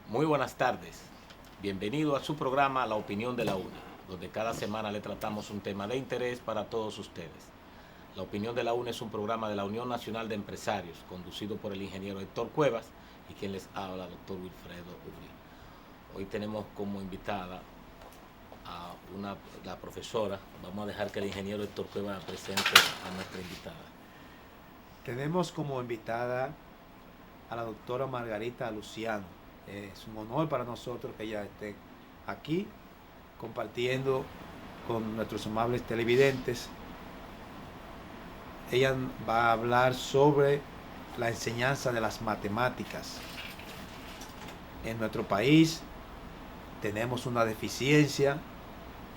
Muy buenas tardes. Bienvenido a su programa La Opinión de la UNE, donde cada semana le tratamos un tema de interés para todos ustedes. La Opinión de la UNE es un programa de la Unión Nacional de Empresarios, conducido por el ingeniero Héctor Cuevas y quien les habla, doctor Wilfredo Uribe. Hoy tenemos como invitada a la profesora. Vamos a dejar que el ingeniero Héctor Cuevas presente a nuestra invitada. Tenemos como invitada a la doctora Margarita Luciano. Es un honor para nosotros que ella esté aquí compartiendo con nuestros amables televidentes. Ella va a hablar sobre la enseñanza de las matemáticas. En nuestro país tenemos una deficiencia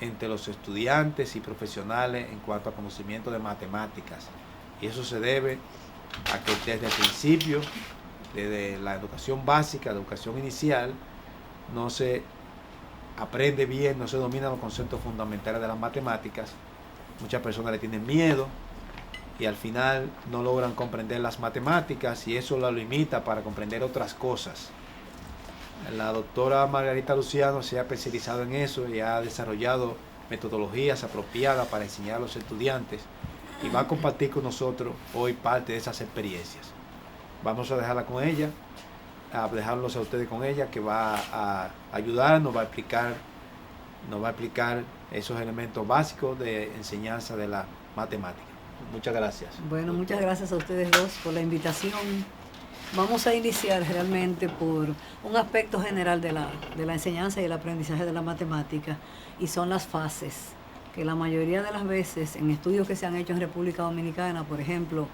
entre los estudiantes y profesionales en cuanto a conocimiento de matemáticas. Y eso se debe a que desde el principio, desde la educación básica, la educación inicial, no se aprende bien, no se dominan los conceptos fundamentales de las matemáticas. Muchas personas le tienen miedo y al final no logran comprender las matemáticas y eso la limita para comprender otras cosas. La doctora Margarita Luciano se ha especializado en eso y ha desarrollado metodologías apropiadas para enseñar a los estudiantes y va a compartir con nosotros hoy parte de esas experiencias. Vamos a dejarla con ella, a dejarlos a ustedes con ella, que va a ayudarnos, nos va a explicar esos elementos básicos de enseñanza de la matemática. Muchas gracias. Bueno, muchas gracias a ustedes dos por la invitación. Vamos a iniciar realmente por un aspecto general de la enseñanza y el aprendizaje de la matemática, y son las fases, que la mayoría de las veces en estudios que se han hecho en República Dominicana, por ejemplo,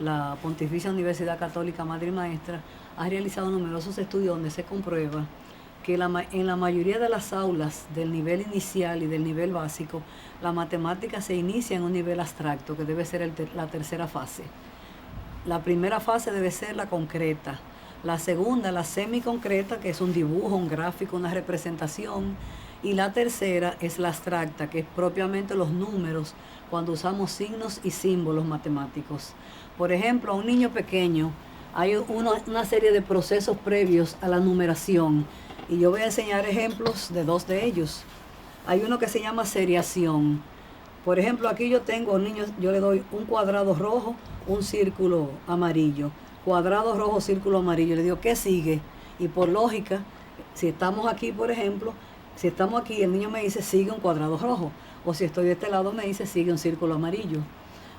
la Pontificia Universidad Católica Madre y Maestra ha realizado numerosos estudios donde se comprueba que en la mayoría de las aulas del nivel inicial y del nivel básico, la matemática se inicia en un nivel abstracto, que debe ser la tercera fase. La primera fase debe ser la concreta, la segunda la semiconcreta, que es un dibujo, un gráfico, una representación, y la tercera es la abstracta, que es propiamente los números, cuando usamos signos y símbolos matemáticos. Por ejemplo, a un niño pequeño hay una serie de procesos previos a la numeración, y yo voy a enseñar ejemplos de dos de ellos. Hay uno que se llama seriación. Por ejemplo, aquí yo tengo a un niño, yo le doy un cuadrado rojo, un círculo amarillo. Cuadrado rojo, círculo amarillo. Le digo, ¿qué sigue? Y por lógica, si estamos aquí, por ejemplo, si estamos aquí, el niño me dice, sigue un cuadrado rojo. O si estoy de este lado, me dice, sigue un círculo amarillo.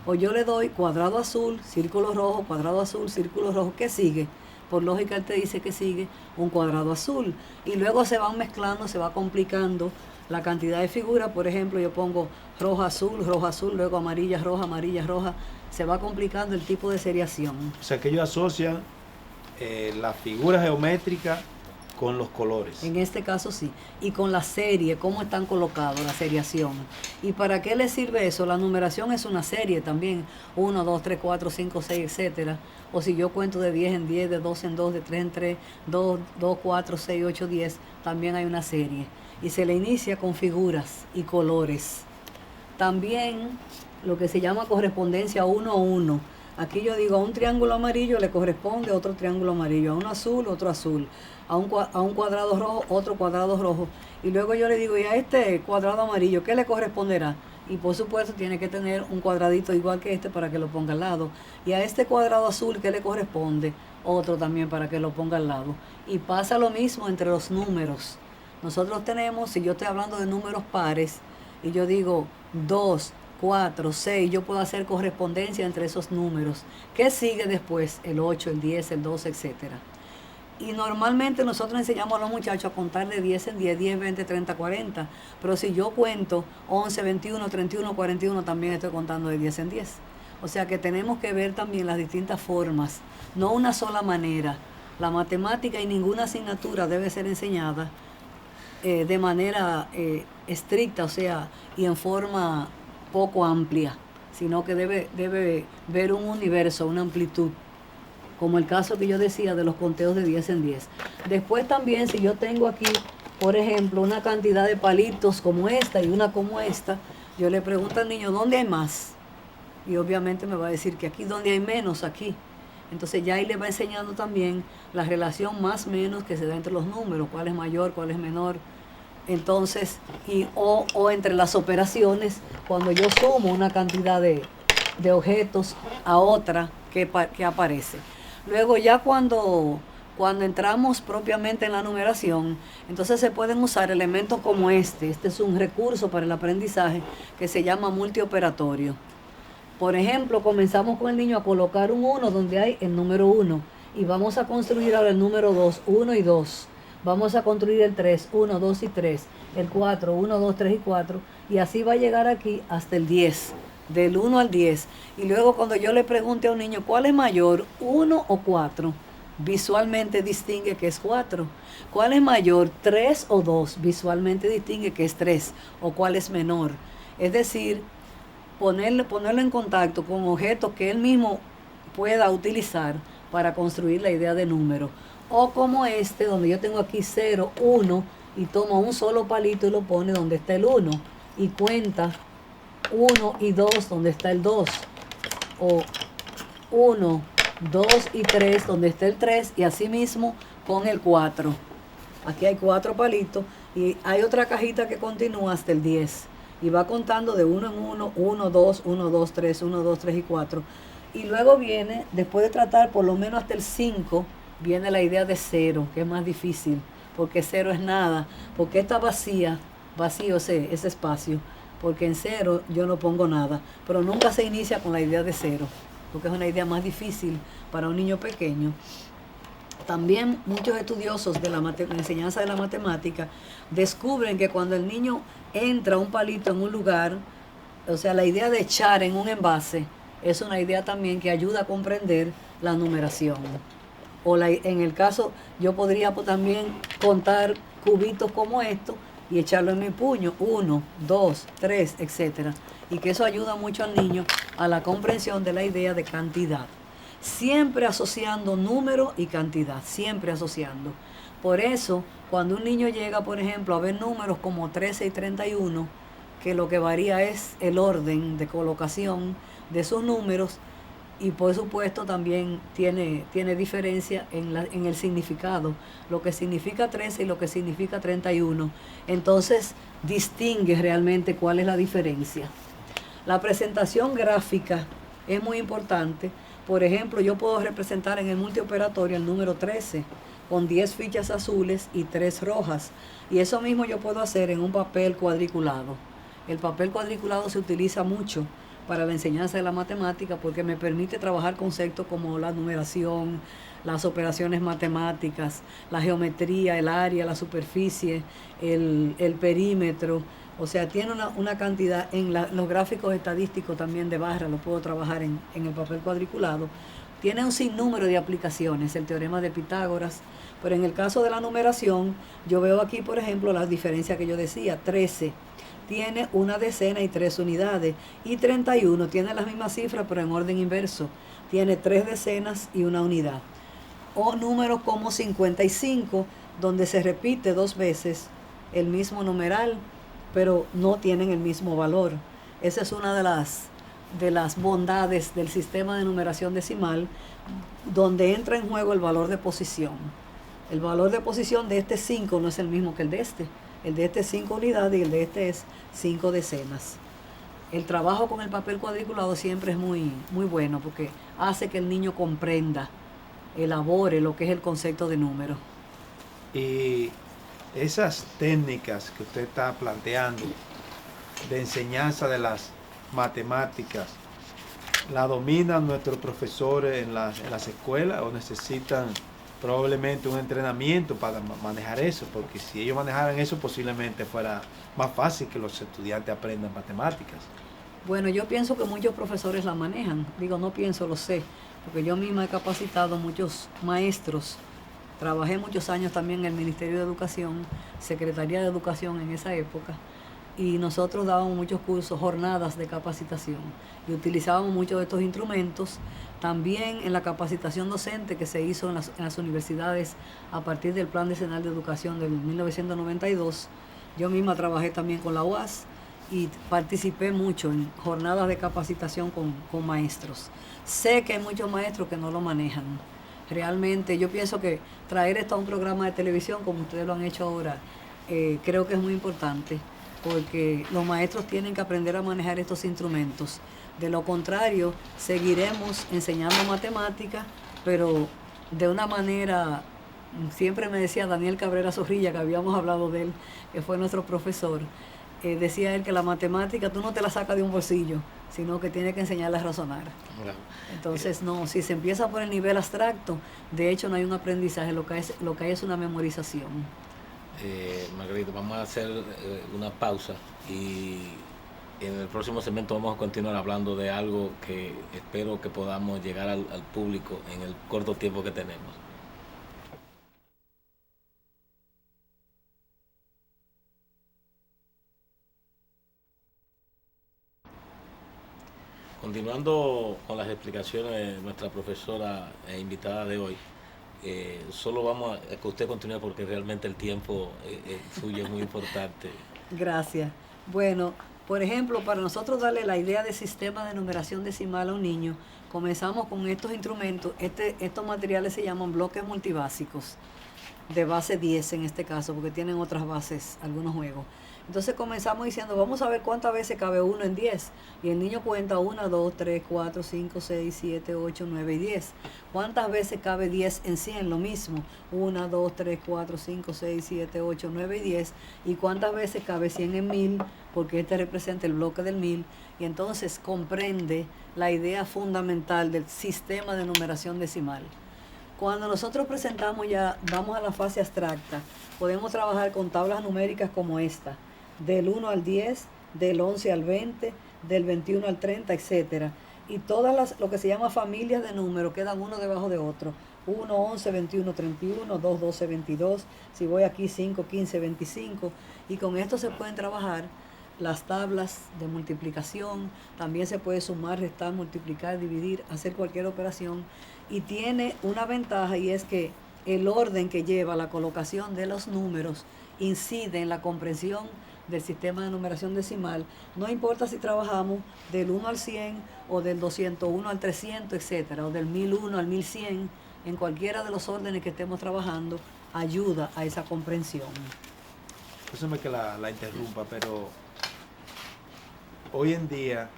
O yo le doy cuadrado azul, círculo rojo, cuadrado azul, círculo rojo. ¿Qué sigue? Por lógica, él te dice que sigue un cuadrado azul. Y luego se van mezclando, se va complicando la cantidad de figuras. Por ejemplo, yo pongo roja, azul, luego amarilla, roja. Se va complicando el tipo de seriación. O sea, que ellos asocian la figura geométrica con los colores. En este caso sí. Y con la serie, cómo están colocados, la seriación. ¿Y para qué les sirve eso? La numeración es una serie también. 1, 2, 3, 4, 5, 6, etcétera. O si yo cuento de 10 en 10, de 2 en 2, de 3 en 3, 2, 4, 6, 8, 10, también hay una serie. Y se le inicia con figuras y colores. También lo que se llama correspondencia 1-1. Aquí yo digo, a un triángulo amarillo le corresponde otro triángulo amarillo, a un azul, otro azul, a un cuadrado rojo, otro cuadrado rojo. Y luego yo le digo, y a este cuadrado amarillo, ¿qué le corresponderá? Y por supuesto tiene que tener un cuadradito igual que este para que lo ponga al lado. Y a este cuadrado azul, ¿qué le corresponde? Otro también para que lo ponga al lado. Y pasa lo mismo entre los números. Nosotros tenemos, si yo estoy hablando de números pares, y yo digo 2, 4, 6, yo puedo hacer correspondencia entre esos números. ¿Qué sigue después? El 8, el 10, el 12, etcétera. Y normalmente nosotros enseñamos a los muchachos a contar de 10 en 10, 10, 20, 30, 40. Pero si yo cuento 11, 21, 31, 41, también estoy contando de 10 en 10. O sea que tenemos que ver también las distintas formas, no una sola manera. La matemática y ninguna asignatura debe ser enseñada de manera estricta, o sea, y en forma poco amplia, sino que debe ver un universo, una amplitud, como el caso que yo decía de los conteos de 10 en 10. Después también, si yo tengo aquí, por ejemplo, una cantidad de palitos como esta y una como esta, yo le pregunto al niño, ¿dónde hay más? Y obviamente me va a decir que aquí, ¿dónde hay menos? Aquí. Entonces ya ahí le va enseñando también la relación más o menos que se da entre los números, cuál es mayor, cuál es menor. Entonces, o entre las operaciones, cuando yo sumo una cantidad de objetos a otra que aparece. Luego ya cuando entramos propiamente en la numeración, entonces se pueden usar elementos como este. Este es un recurso para el aprendizaje que se llama multioperatorio. Por ejemplo, comenzamos con el niño a colocar un 1 donde hay el número 1 y vamos a construir ahora el número 2, 1 y 2. Vamos a construir el 3, 1, 2 y 3, el 4, 1, 2, 3 y 4, y así va a llegar aquí hasta el 10, del 1 al 10. Y luego cuando yo le pregunte a un niño, ¿cuál es mayor, 1 o 4? Visualmente distingue que es 4. ¿Cuál es mayor, 3 o 2? Visualmente distingue que es 3. ¿O cuál es menor? Es decir, ponerlo en contacto con objetos que él mismo pueda utilizar para construir la idea de número. O como este, donde yo tengo aquí 0, 1, y toma un solo palito y lo pone donde está el 1, y cuenta 1 y 2 donde está el 2, o 1, 2 y 3 donde está el 3, y así mismo con el 4. Aquí hay 4 palitos, y hay otra cajita que continúa hasta el 10, y va contando de 1 en 1, 1, 2, 1, 2, 3, 1, 2, 3 y 4. Y luego viene, después de tratar por lo menos hasta el 5, viene la idea de 0, que es más difícil, porque 0 es nada, porque está vacío ese espacio, porque en 0 yo no pongo nada, pero nunca se inicia con la idea de 0, porque es una idea más difícil para un niño pequeño. También muchos estudiosos de la enseñanza de la matemática descubren que cuando el niño entra un palito en un lugar, o sea, la idea de echar en un envase, es una idea también que ayuda a comprender la numeración. O en el caso, yo podría también contar cubitos como estos y echarlo en mi puño, 1, 2, 3, etc. Y que eso ayuda mucho al niño a la comprensión de la idea de cantidad. Siempre asociando número y cantidad, siempre asociando. Por eso, cuando un niño llega, por ejemplo, a ver números como 13 y 31, que lo que varía es el orden de colocación de sus números, y por supuesto también tiene diferencia en el significado, lo que significa 13 y lo que significa 31. Entonces distingue realmente cuál es la diferencia. La presentación gráfica es muy importante. Por ejemplo, yo puedo representar en el multioperatorio el número 13 con 10 fichas azules y 3 rojas, y eso mismo yo puedo hacer en un papel cuadriculado. El papel cuadriculado se utiliza mucho para la enseñanza de la matemática porque me permite trabajar conceptos como la numeración, las operaciones matemáticas, la geometría, el área, la superficie, el perímetro. O sea, tiene una cantidad, los gráficos estadísticos también de barra, lo puedo trabajar en el papel cuadriculado. Tiene un sinnúmero de aplicaciones, el teorema de Pitágoras, pero en el caso de la numeración, yo veo aquí, por ejemplo, las diferencias que yo decía. 13 tiene una decena y 3 unidades, y 31 tiene las mismas cifras pero en orden inverso, tiene 3 decenas y 1 unidad. O números como 55, donde se repite 2 veces el mismo numeral pero no tienen el mismo valor. Esa es una de las bondades del sistema de numeración decimal, donde entra en juego el valor de posición. El valor de posición de este 5 no es el mismo que el de este. El de este es 5 unidades y el de este es 5 decenas. El trabajo con el papel cuadriculado siempre es muy, muy bueno porque hace que el niño comprenda, elabore lo que es el concepto de número. Y esas técnicas que usted está planteando de enseñanza de las matemáticas, ¿la dominan nuestros profesores en las escuelas o necesitan probablemente un entrenamiento para manejar eso? Porque si ellos manejaran eso, posiblemente fuera más fácil que los estudiantes aprendan matemáticas. Bueno, yo pienso que muchos profesores la manejan. Digo, no pienso, lo sé, porque yo misma he capacitado muchos maestros. Trabajé muchos años también en el Ministerio de Educación, Secretaría de Educación en esa época, y nosotros dábamos muchos cursos, jornadas de capacitación, y utilizábamos muchos de estos instrumentos. También en la capacitación docente que se hizo en las universidades a partir del Plan Decenal de Educación del 1992, yo misma trabajé también con la UAS y participé mucho en jornadas de capacitación con maestros. Sé que hay muchos maestros que no lo manejan. Realmente yo pienso que traer esto a un programa de televisión como ustedes lo han hecho ahora, creo que es muy importante, porque los maestros tienen que aprender a manejar estos instrumentos. De lo contrario, seguiremos enseñando matemáticas, pero de una manera, siempre me decía Daniel Cabrera Zorrilla, que habíamos hablado de él, que fue nuestro profesor, decía él que la matemática tú no te la sacas de un bolsillo, sino que tienes que enseñarla a razonar. Claro. Entonces, no, si se empieza por el nivel abstracto, de hecho no hay un aprendizaje, lo que hay es una memorización. Margarita, vamos a hacer una pausa y en el próximo segmento vamos a continuar hablando de algo que espero que podamos llegar al público en el corto tiempo que tenemos. Continuando con las explicaciones de nuestra profesora e invitada de hoy, solo vamos a que usted continúe porque realmente el tiempo suyo es muy importante. Gracias. Bueno, por ejemplo, para nosotros darle la idea de sistema de numeración decimal a un niño, comenzamos con estos instrumentos. Estos materiales se llaman bloques multibásicos, de base 10 en este caso, porque tienen otras bases, algunos juegos. Entonces comenzamos diciendo, vamos a ver cuántas veces cabe 1 en 10. Y el niño cuenta 1, 2, 3, 4, 5, 6, 7, 8, 9 y 10. ¿Cuántas veces cabe 10 en 100? Lo mismo. 1, 2, 3, 4, 5, 6, 7, 8, 9 y 10. ¿Y cuántas veces cabe 100 en 1000? Porque este representa el bloque del 1000. Y entonces comprende la idea fundamental del sistema de numeración decimal. Cuando nosotros presentamos ya, vamos a la fase abstracta, podemos trabajar con tablas numéricas como esta, del 1 al 10, del 11 al 20, del 21 al 30, etc. Y todas lo que se llama familias de números quedan uno debajo de otro. 1, 11, 21, 31, 2, 12, 22, si voy aquí 5, 15, 25. Y con esto se pueden trabajar las tablas de multiplicación, también se puede sumar, restar, multiplicar, dividir, hacer cualquier operación. Y tiene una ventaja y es que el orden que lleva la colocación de los números incide en la comprensión del sistema de numeración decimal, no importa si trabajamos del 1 al 100 o del 201 al 300, etcétera, o del 1001 al 1100, en cualquiera de los órdenes que estemos trabajando, ayuda a esa comprensión. Pésame que la interrumpa, pero hoy en día,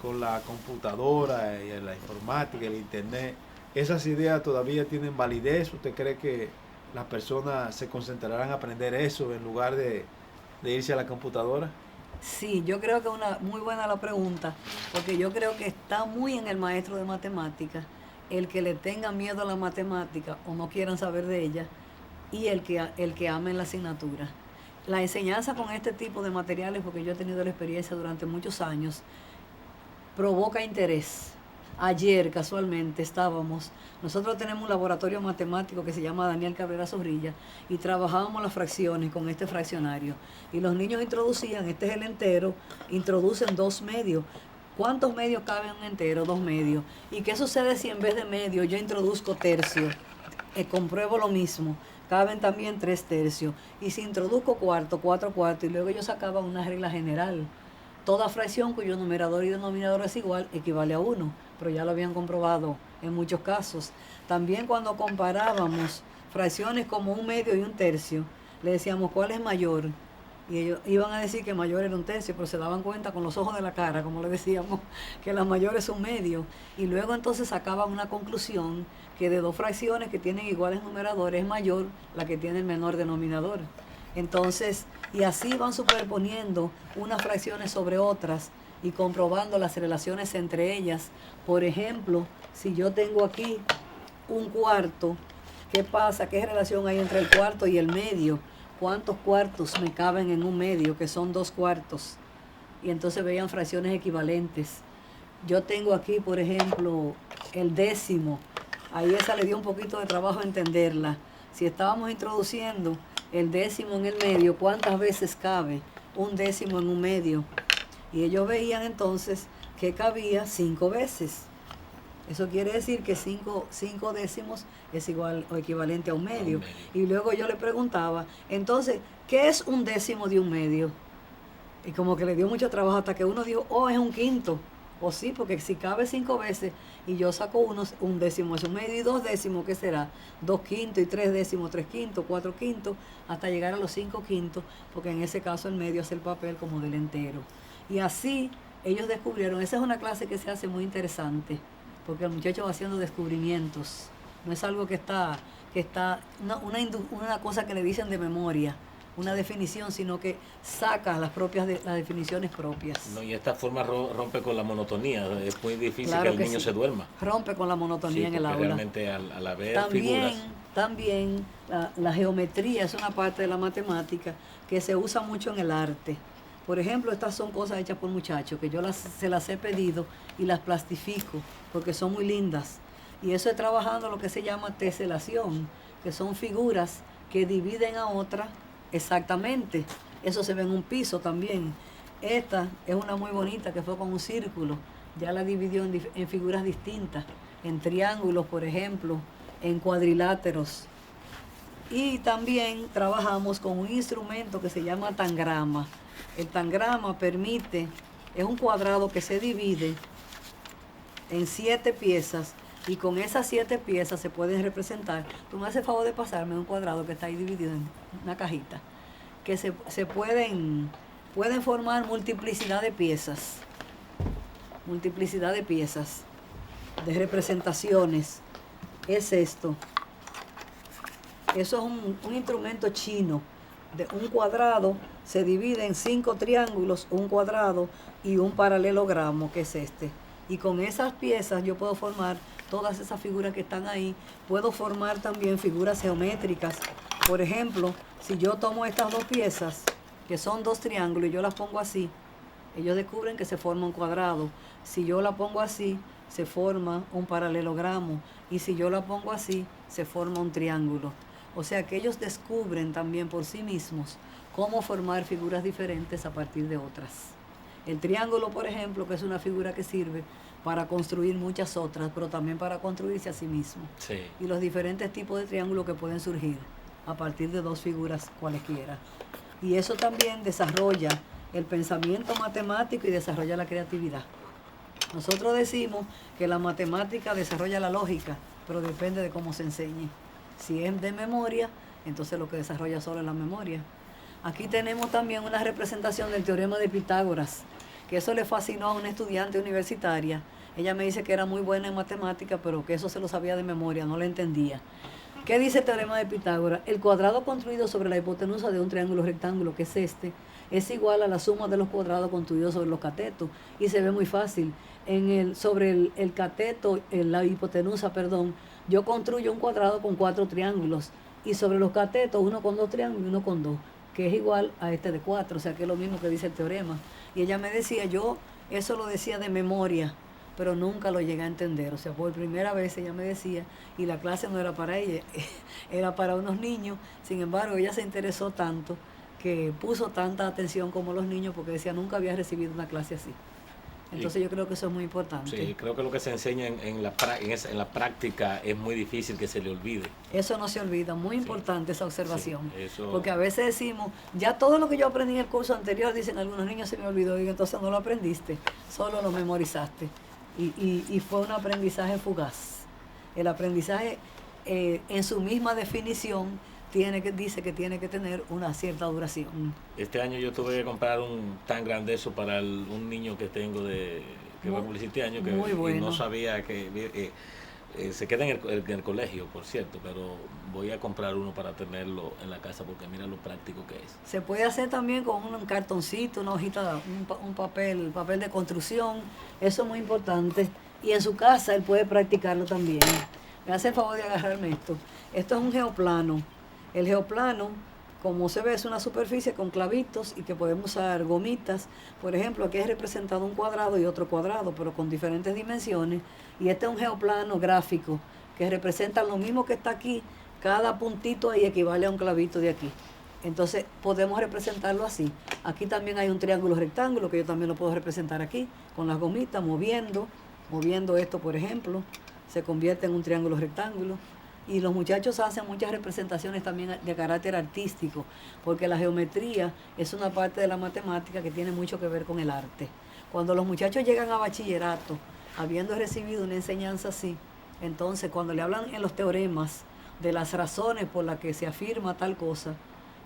con la computadora y la informática, el internet, ¿esas ideas todavía tienen validez? ¿Usted cree que las personas se concentrarán en aprender eso en lugar de irse a la computadora? Sí, yo creo que es muy buena la pregunta, porque yo creo que está muy en el maestro de matemáticas el que le tenga miedo a la matemática o no quieran saber de ella, y el que amen la asignatura. La enseñanza con este tipo de materiales, porque yo he tenido la experiencia durante muchos años, provoca interés. Ayer casualmente nosotros tenemos un laboratorio matemático que se llama Daniel Cabrera Zorrilla y trabajábamos las fracciones con este fraccionario y los niños introducían, este es el entero, introducen 2 medios. ¿Cuántos medios caben en un entero? 2 medios. ¿Y qué sucede si en vez de medio yo introduzco tercio? Compruebo lo mismo, caben también 3 tercios. Y si introduzco cuarto, 4 cuartos, y luego yo sacaba una regla general. Toda fracción cuyo numerador y denominador es igual equivale a 1, pero ya lo habían comprobado en muchos casos. También cuando comparábamos fracciones como 1 medio y 1 tercio, le decíamos cuál es mayor, y ellos iban a decir que mayor era 1 tercio, pero se daban cuenta con los ojos de la cara, como le decíamos, que la mayor es 1 medio, y luego entonces sacaban una conclusión que de 2 fracciones que tienen iguales numeradores es mayor la que tiene el menor denominador. Entonces, y así van superponiendo unas fracciones sobre otras y comprobando las relaciones entre ellas. Por ejemplo, si yo tengo aquí 1 cuarto, ¿qué pasa? ¿Qué relación hay entre el cuarto y el medio? ¿Cuántos cuartos me caben en 1 medio, que son 2 cuartos? Y entonces veían fracciones equivalentes. Yo tengo aquí, por ejemplo, el décimo. Ahí esa le dio un poquito de trabajo entenderla. Si estábamos introduciendo el décimo en el medio, ¿cuántas veces cabe 1 décimo en 1 medio? Y ellos veían entonces que cabía 5 veces. Eso quiere decir que 5 décimos es igual o equivalente a 1 medio. Y luego yo le preguntaba, entonces, ¿qué es 1 décimo de 1 medio? Y como que le dio mucho trabajo hasta que uno dijo, oh, es un quinto. O sí, porque si cabe 5 veces y yo saco un décimo, es un medio y 2 décimos, ¿qué será? 2 quintos y 3 décimos, 3 quintos, 4 quintos, hasta llegar a los 5 quintos, porque en ese caso el medio hace el papel como del entero. Y así ellos descubrieron, esa es una clase que se hace muy interesante, porque el muchacho va haciendo descubrimientos. No es algo que está una cosa que le dicen de memoria, una definición, sino que saca las definiciones propias. No, y esta forma rompe con la monotonía. Es muy difícil Claro que el que niño sí. se duerma. Rompe con la monotonía en el aula. Realmente al haber figuras. También la geometría es una parte de la matemática que se usa mucho en el arte. Por ejemplo, estas son cosas hechas por muchachos que yo se las he pedido y las plastifico porque son muy lindas. Y eso es trabajando lo que se llama teselación, que son figuras que dividen a otra exactamente. Eso se ve en un piso también. Esta es una muy bonita que fue con un círculo. Ya la dividió en figuras distintas, en triángulos, por ejemplo, en cuadriláteros. Y también trabajamos con un instrumento que se llama tangrama. El tangrama es un cuadrado que se divide en 7 piezas y con esas 7 piezas se pueden representar. Tú me haces el favor de pasarme un cuadrado que está ahí dividido en una cajita, que se pueden formar multiplicidad de piezas de representaciones. Es esto. Eso es un instrumento chino. De un cuadrado se divide en 5 triángulos, un cuadrado y un paralelogramo, que es este. Y con esas piezas yo puedo formar todas esas figuras que están ahí. Puedo formar también figuras geométricas. Por ejemplo, si yo tomo estas 2 piezas, que son 2 triángulos, y yo las pongo así, ellos descubren que se forma un cuadrado. Si yo la pongo así, se forma un paralelogramo. Y si yo la pongo así, se forma un triángulo. O sea que ellos descubren también por sí mismos cómo formar figuras diferentes a partir de otras. El triángulo, por ejemplo, que es una figura que sirve para construir muchas otras, pero también para construirse a sí mismo. Sí. Y los diferentes tipos de triángulos que pueden surgir a partir de 2 figuras cualesquiera. Y eso también desarrolla el pensamiento matemático y desarrolla la creatividad. Nosotros decimos que la matemática desarrolla la lógica, pero depende de cómo se enseñe. Si es de memoria, entonces lo que desarrolla solo es la memoria. Aquí tenemos también una representación del teorema de Pitágoras, que eso le fascinó a una estudiante universitaria. Ella me dice que era muy buena en matemática, pero que eso se lo sabía de memoria, no lo entendía. ¿Qué dice el teorema de Pitágoras? El cuadrado construido sobre la hipotenusa de un triángulo rectángulo, que es este, es igual a la suma de los cuadrados construidos sobre los catetos. Y se ve muy fácil. Sobre el cateto, la hipotenusa, yo construyo un cuadrado con 4 triángulos. Y sobre los catetos, uno con 2 triángulos y uno con 2, que es igual a este de 4. O sea, que es lo mismo que dice el teorema. Y ella me decía, yo eso lo decía de memoria, pero nunca lo llegué a entender. O sea, por primera vez ella me decía, y la clase no era para ella, era para unos niños. Sin embargo, ella se interesó tanto que puso tanta atención como los niños, porque decía, nunca había recibido una clase así. Entonces yo creo que eso es muy importante. Sí, creo que lo que se enseña en la práctica es muy difícil que se le olvide. Eso no se olvida, muy importante esa observación. Sí, eso... Porque a veces decimos, ya todo lo que yo aprendí en el curso anterior, dicen algunos niños, se me olvidó, y entonces no lo aprendiste, solo lo memorizaste. Y fue un aprendizaje fugaz. El aprendizaje en su misma definición dice que tiene que tener una cierta duración. Este año yo tuve que comprar un tan grande eso para un niño que tengo que va a cumplir 7 años, que bueno. Y no sabía que se queda en el colegio, por cierto, pero voy a comprar uno para tenerlo en la casa porque mira lo práctico que es. Se puede hacer también con un cartoncito, una hojita, un papel de construcción. Eso es muy importante. Y en su casa él puede practicarlo también. Me hace el favor de agarrarme esto. Esto es un geoplano. El geoplano, como se ve, es una superficie con clavitos y que podemos usar gomitas. Por ejemplo, aquí es representado un cuadrado y otro cuadrado, pero con diferentes dimensiones. Y este es un geoplano gráfico que representa lo mismo que está aquí. Cada puntito ahí equivale a un clavito de aquí. Entonces podemos representarlo así. Aquí también hay un triángulo rectángulo que yo también lo puedo representar aquí con las gomitas, moviendo esto, por ejemplo, se convierte en un triángulo rectángulo. Y los muchachos hacen muchas representaciones también de carácter artístico, porque la geometría es una parte de la matemática que tiene mucho que ver con el arte. Cuando los muchachos llegan a bachillerato, habiendo recibido una enseñanza así, entonces cuando le hablan en los teoremas de las razones por las que se afirma tal cosa,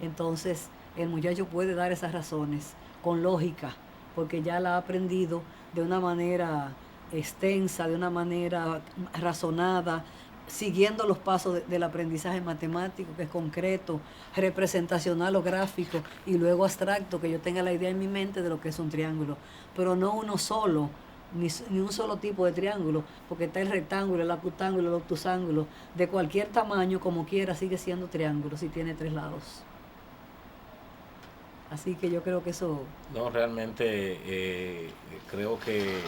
entonces el muchacho puede dar esas razones con lógica, porque ya la ha aprendido de una manera extensa, de una manera razonada, siguiendo los pasos del aprendizaje matemático, que es concreto, representacional o gráfico, y luego abstracto, que yo tenga la idea en mi mente de lo que es un triángulo, pero no uno solo, ni un solo tipo de triángulo, porque está el rectángulo, el acutángulo, el obtusángulo, de cualquier tamaño, como quiera, sigue siendo triángulo si tiene 3 lados. Así que yo creo que eso... No, realmente creo que,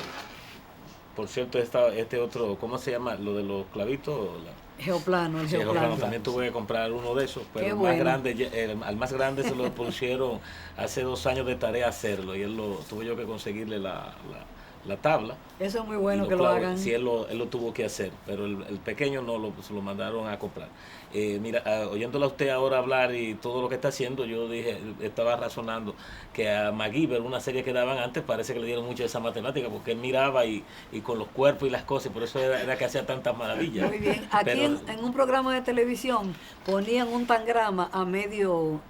por cierto, este otro, ¿cómo se llama? Lo de los clavitos. Geoplano, el Sí, geoplano. también tuve que comprar uno de esos, pero Qué el bueno. más grande, al más grande se lo pusieron hace 2 años de tarea hacerlo, y tuve yo que conseguirle la tabla. Eso es muy bueno Y que lo hagan. Sí, él lo tuvo que hacer, pero el pequeño no se lo mandaron a comprar. Mira, oyéndola a usted ahora hablar y todo lo que está haciendo, yo estaba razonando que a MacGyver, una serie que daban antes, parece que le dieron mucho de esa matemática, porque él miraba y con los cuerpos y las cosas, por eso era que hacía tantas maravillas. Muy bien. Aquí Pero, en un programa de televisión ponían un tangrama a medio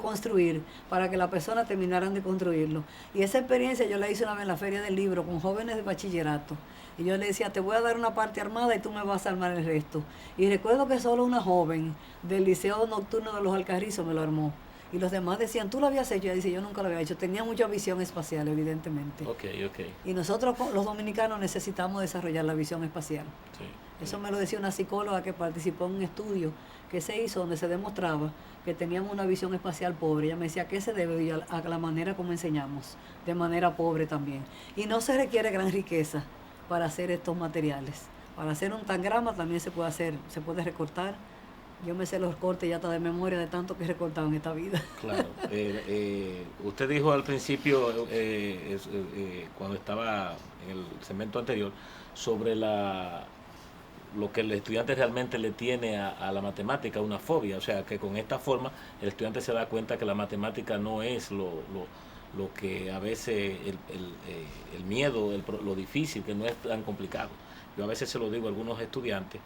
construir para que las personas terminaran de construirlo. Y esa experiencia yo la hice una vez en la Feria del Libro con jóvenes de bachillerato. Y yo le decía, te voy a dar una parte armada y tú me vas a armar el resto. Y recuerdo que solo una joven del Liceo Nocturno de los Alcarrizos me lo armó. Y los demás decían, ¿tú lo habías hecho? Ella dice, yo nunca lo había hecho. Tenía mucha visión espacial, evidentemente. ok. Y nosotros, los dominicanos, necesitamos desarrollar la visión espacial. Sí. Eso me lo decía una psicóloga que participó en un estudio que se hizo donde se demostraba que teníamos una visión espacial pobre. Ella me decía, ¿qué se debe? Y a la manera como enseñamos, de manera pobre también. Y no se requiere gran riqueza para hacer estos materiales. Para hacer un tangrama también se puede recortar. Yo me sé los cortes ya está de memoria de tanto que he recortado en esta vida. Claro. Usted dijo al principio, cuando estaba en el segmento anterior, sobre lo que el estudiante realmente le tiene a la matemática, una fobia. O sea, que con esta forma el estudiante se da cuenta que la matemática no es lo que a veces el miedo, lo difícil, que no es tan complicado. Yo a veces se lo digo a algunos estudiantes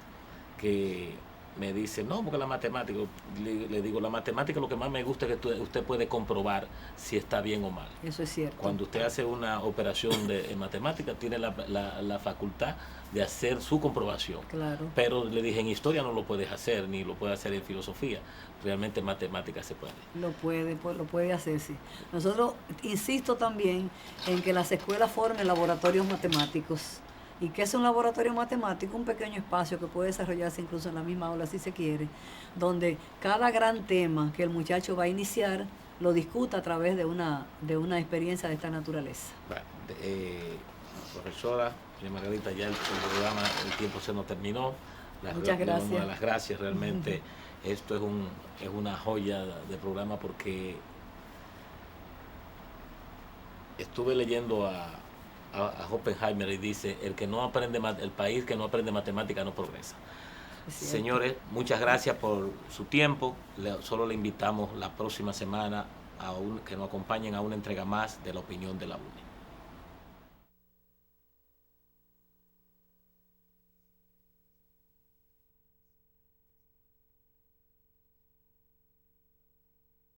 que me dicen, no, porque la matemática, le digo, la matemática lo que más me gusta es que usted puede comprobar si está bien o mal. Eso es cierto. Cuando usted hace una operación en matemática, tiene la facultad de hacer su comprobación. Claro. Pero le dije, en historia no lo puedes hacer, ni lo puedes hacer en filosofía. Realmente en matemática se puede. Lo puede hacer, sí. Nosotros, insisto también en que las escuelas formen laboratorios matemáticos. ¿Y qué es un laboratorio matemático? Un pequeño espacio que puede desarrollarse incluso en la misma aula si se quiere, donde cada gran tema que el muchacho va a iniciar lo discuta a través de una experiencia de esta naturaleza. Bueno, profesora Margarita, ya el programa, el tiempo se nos terminó. Muchas gracias. Le damos las gracias, realmente esto es una joya de programa, porque estuve leyendo a Oppenheimer y dice, el país que no aprende matemática no progresa. Señores, muchas gracias por su tiempo. Solo le invitamos la próxima semana que nos acompañen a una entrega más de La Opinión de la UNE.